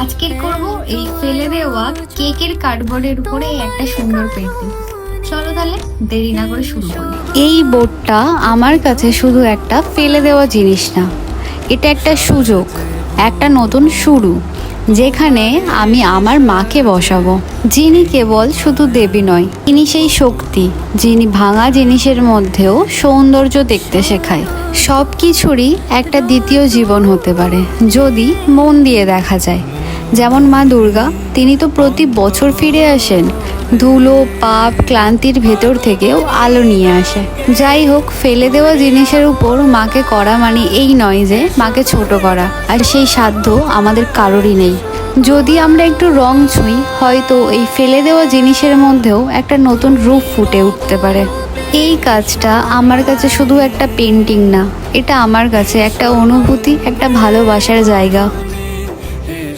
আজকের করব এই ফেলে দেওয়া কেকের কার্ডবোর্ডের উপরে একটা সুন্দর পেন্টিং। চলো তাহলে দেরি না করে শুরু করি। এই বোর্ডটা আমার কাছে শুধু একটা ফেলে দেওয়া জিনিস না, এটা একটা সুযোগ, একটা নতুন শুরু, যেখানে আমি আমার মাকে বসাবো, যিনি কেবল শুধু দেবী নয়, তিনি সেই শক্তি যিনি ভাঙা জিনিসের মধ্যেও সৌন্দর্য দেখতে শেখায়। সব কিছুরই একটা দ্বিতীয় জীবন হতে পারে যদি মন দিয়ে দেখা যায়। যেমন মা দুর্গা, তিনি তো প্রতি বছর ফিরে আসেন, ধুলো, পাপ, ক্লান্তির ভেতর থেকেও আলো নিয়ে আসে। যাই হোক, ফেলে দেওয়া জিনিসের উপর মাকে করা মানে এই নয় যে মাকে ছোট করা, আর সেই সাধ্য আমাদের কারোরই নেই। যদি আমরা একটু রং ছুঁই, হয়তো এই ফেলে দেওয়া জিনিসের মধ্যেও একটা নতুন রূপ ফুটে উঠতে পারে। এই কাজটা আমার কাছে শুধু একটা পেন্টিং না, এটা আমার কাছে একটা অনুভূতি, একটা ভালোবাসার জায়গা।